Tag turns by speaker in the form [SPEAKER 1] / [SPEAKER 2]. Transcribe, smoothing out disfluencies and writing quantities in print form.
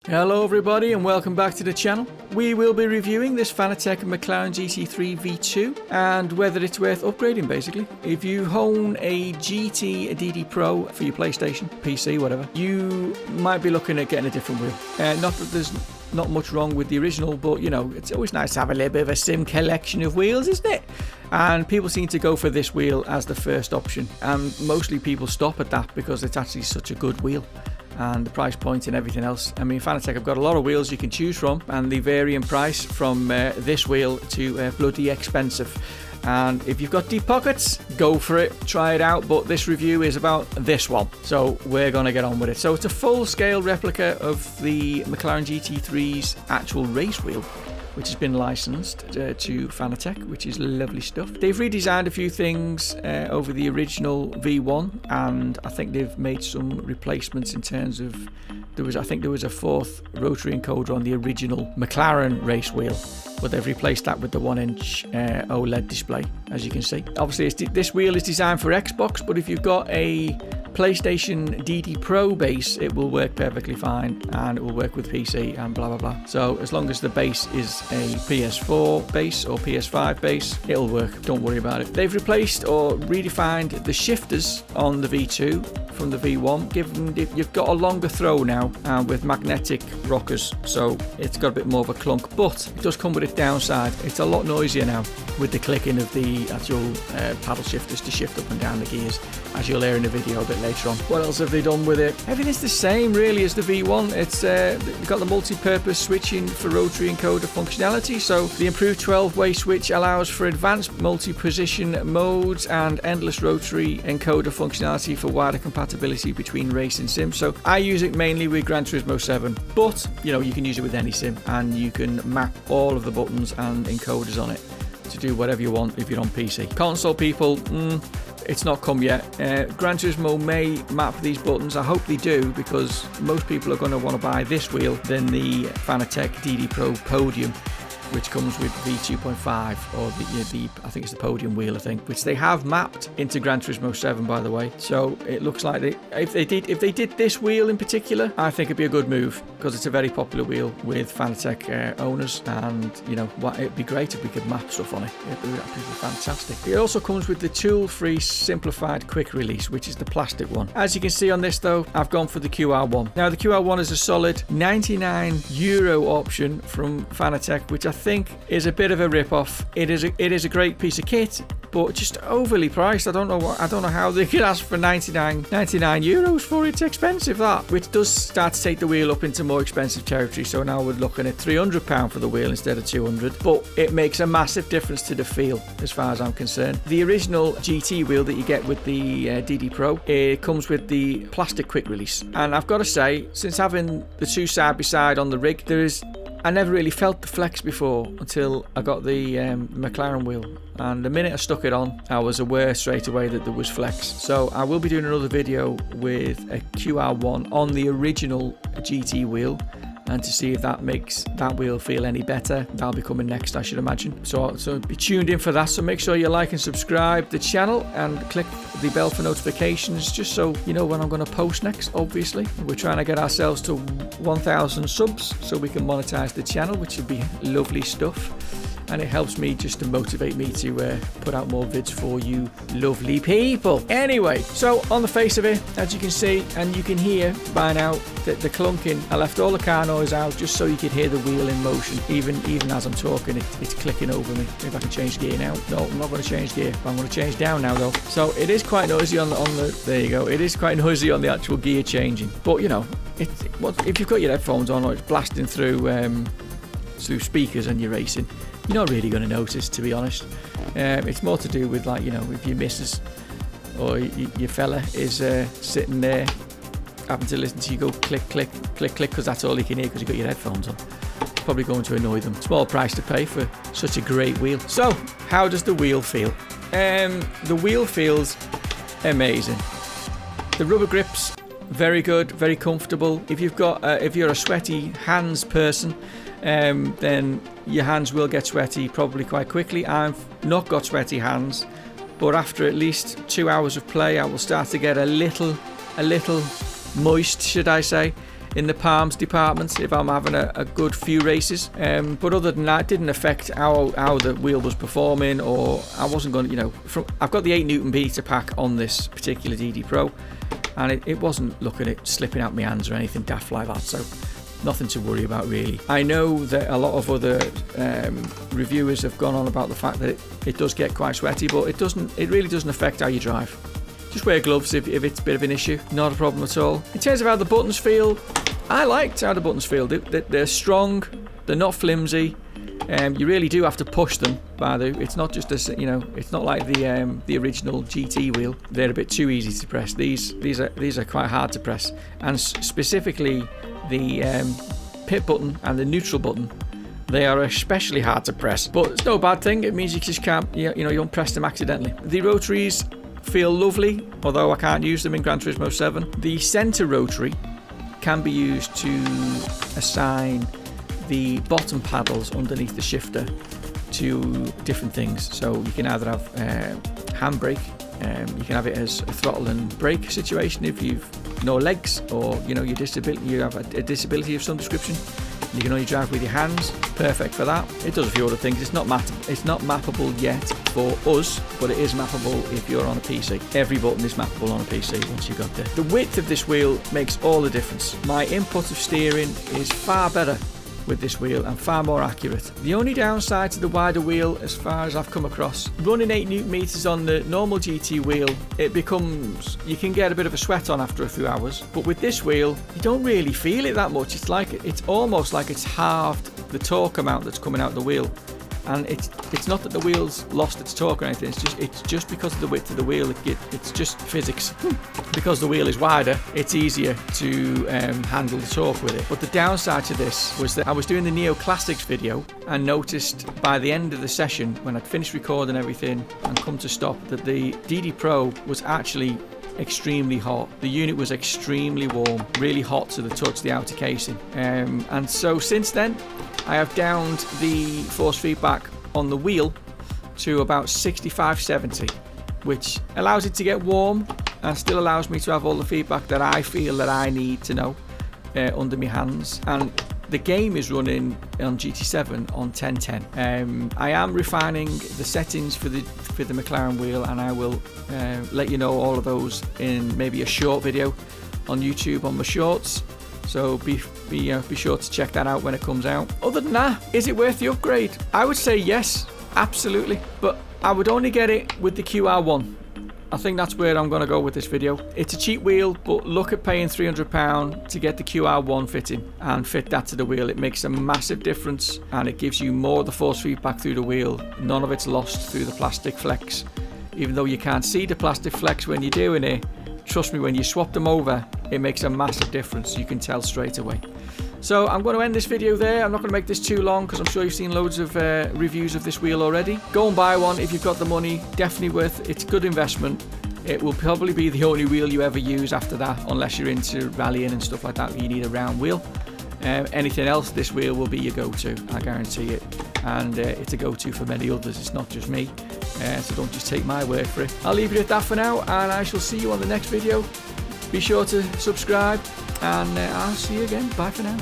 [SPEAKER 1] Hello everybody and welcome back to the channel. We will be reviewing this Fanatec McLaren GT3 V2 and whether it's worth upgrading basically. If you own a GT Pro for your PlayStation, PC, whatever, you might be looking at getting a different wheel. Not that there's not much wrong with the original, but you know, it's always nice to have a little bit of a sim collection of wheels, isn't it? And people seem to go for this wheel as the first option, and mostly people stop at that because it's actually such a good wheel. And the price point and everything else. I mean, Fanatec have got a lot of wheels you can choose from, and they vary in price from this wheel to bloody expensive. And if you've got deep pockets, go for it, try it out. But this review is about this one, so we're going to get on with it. So it's a full-scale replica of the McLaren GT3's actual race wheel, which has been licensed to Fanatec, which is lovely stuff. They've redesigned a few things over the original V1, and I think they've made some replacements in terms of I think there was a fourth rotary encoder on the original McLaren race wheel, but they've replaced that with the 1-inch OLED display, as you can see. Obviously, this wheel is designed for Xbox, but if you've got a PlayStation DD Pro base, it will work perfectly fine, and it will work with PC and blah blah blah. So as long as the base is a PS4 base or PS5 base, it'll work, don't worry about it. They've replaced or redefined the shifters on the V2 from the V1, given you've got a longer throw now with magnetic rockers, so it's got a bit more of a clunk, but it does come with its downside. It's a lot noisier now with the clicking of the actual paddle shifters to shift up and down the gears, as you'll hear in the video a bit later on. What else have they done with it? Everything's the same really as the V1. It's they've got the multi-purpose switching for rotary encoder functionality, so the improved 12-way switch allows for advanced multi-position modes and endless rotary encoder functionality for wider compatibility between race and sim. So I use it mainly with Gran Turismo 7, but you know, you can use it with any sim, and you can map all of the buttons and encoders on it to do whatever you want if you're on PC. Console people, it's not come yet. Gran Turismo may map these buttons. I hope they do, because most people are going to want to buy this wheel than the Fanatec DD Pro Podium, which comes with V2.5, or the I think it's the Podium wheel, I think, which they have mapped into Gran Turismo 7, by the way. So it looks like if they did this wheel in particular, I think it'd be a good move, because it's a very popular wheel with Fanatec owners, and you know what, it'd be great if we could map stuff on it. It'd be fantastic. It also comes with the tool-free simplified quick release, which is the plastic one. As you can see on this though, I've gone for the QR1. Now the QR1 is a solid €99 option from Fanatec, which I think is a bit of a rip-off. It is a great piece of kit, but just overly priced. I don't know how they could ask for €99 for it. It's expensive, that, which does start to take the wheel up into more expensive territory. So now we're looking at £300 for the wheel instead of £200, but it makes a massive difference to the feel as far as I'm concerned. The original GT wheel that you get with the DD Pro, it comes with the plastic quick release, and I've got to say, since having the two side by side on the rig, I never really felt the flex before until I got the McLaren wheel, and the minute I stuck it on, I was aware straight away that there was flex. So I will be doing another video with a QR1 on the original GT wheel, and to see if that makes that wheel feel any better. That'll be coming next, I should imagine. So be tuned in for that. So make sure you like and subscribe the channel and click the bell for notifications, just so you know when I'm going to post next. Obviously, we're trying to get ourselves to 1,000 subs so we can monetize the channel, which would be lovely stuff. And it helps me just to motivate me to put out more vids for you lovely people. Anyway, so on the face of it, as you can see and you can hear by now, the clunking, I left all the car noise out just so you could hear the wheel in motion. Even as I'm talking, it's clicking over me. Maybe I can change gear now. No, I'm not going to change gear. I'm going to change down now though. So it is quite noisy on the there you go. It is quite noisy on the actual gear changing. But you know, if you've got your headphones on or it's blasting through speakers and you're racing, you're not really going to notice, to be honest. It's more to do with, like, you know, if your missus or your fella is sitting there having to listen to you go click, click, click, click, because that's all you can hear because you've got your headphones on. It's probably going to annoy them. Small price to pay for such a great wheel. So, how does the wheel feel? The wheel feels amazing. The rubber grips, very good, very comfortable. If you're a sweaty hands person, then your hands will get sweaty probably quite quickly. I've not got sweaty hands, but after at least 2 hours of play, I will start to get a little moist, should I say. in the palms department if I'm having a good few races. But other than that, it didn't affect how the wheel was performing, or I wasn't going to, you know, I've got the 8 Nm beta pack on this particular DD Pro, and it wasn't looking at slipping out my hands or anything daft like that, so nothing to worry about really. I know that a lot of other reviewers have gone on about the fact that it does get quite sweaty, but it really doesn't affect how you drive. Just wear gloves if it's a bit of an issue. Not a problem at all. In terms of how the buttons feel, I liked how the buttons feel. They're strong, they're not flimsy. You really do have to push them. It's not just it's not like the original GT wheel. They're a bit too easy to press. These are quite hard to press, and specifically the pit button and the neutral button. They are especially hard to press, but it's no bad thing. It means you just can't, you don't press them accidentally. The rotaries feel lovely, although I can't use them in Gran Turismo 7. The center rotary can be used to assign the bottom paddles underneath the shifter to different things. So you can either have handbrake, you can have it as a throttle and brake situation if you've no legs, or you have a disability of some description. You can only drive with your hands. Perfect for that. It does a few other things. It's not mappable yet for us, but it is mappable if you're on a PC. Every button is mappable on a PC once you've got there. The width of this wheel makes all the difference. My input of steering is far better with this wheel and far more accurate. The only downside to the wider wheel, as far as I've come across, running 8 Nm on the normal GT wheel, you can get a bit of a sweat on after a few hours, but with this wheel you don't really feel it that much. It's almost like it's halved the torque amount that's coming out the wheel, and it's not that the wheel's lost its torque or anything. It's just because of the width of the wheel. It's just physics. Because the wheel is wider, it's easier to handle the torque with it. But the downside to this was that I was doing the Neo Classics video and noticed by the end of the session, when I'd finished recording everything and come to stop, that the DD Pro was actually extremely hot. The unit was extremely warm, really hot to the touch, the outer casing. And so since then, I have downed the force feedback on the wheel to about 65-70, which allows it to get warm and still allows me to have all the feedback that I feel that I need to know under my hands. And the game is running on GT7 on 1010. I am refining the settings for the McLaren wheel, and I will let you know all of those in maybe a short video on YouTube on my shorts. So be sure to check that out when it comes out. Other than that, is it worth the upgrade? I would say yes, absolutely. But I would only get it with the QR1. I think that's where I'm going to go with this video. It's a cheap wheel, but look at paying £300 to get the QR1 fitting and fit that to the wheel. It makes a massive difference, and it gives you more of the force feedback through the wheel. None of it's lost through the plastic flex. Even though you can't see the plastic flex when you're doing it, trust me, when you swap them over, it makes a massive difference. You can tell straight away. So I'm going to end this video there. I'm not going to make this too long because I'm sure you've seen loads of reviews of this wheel already. Go and buy one if you've got the money. Definitely worth it. It's a good investment. It will probably be the only wheel you ever use after that, unless you're into rallying and stuff like that where you need a round wheel. Anything else, this wheel will be your go-to, I guarantee it. And it's a go-to for many others. It's not just me. So don't just take my word for it. I'll leave it at that for now, and I shall see you on the next video. Be sure to subscribe, and I'll see you again. Bye for now.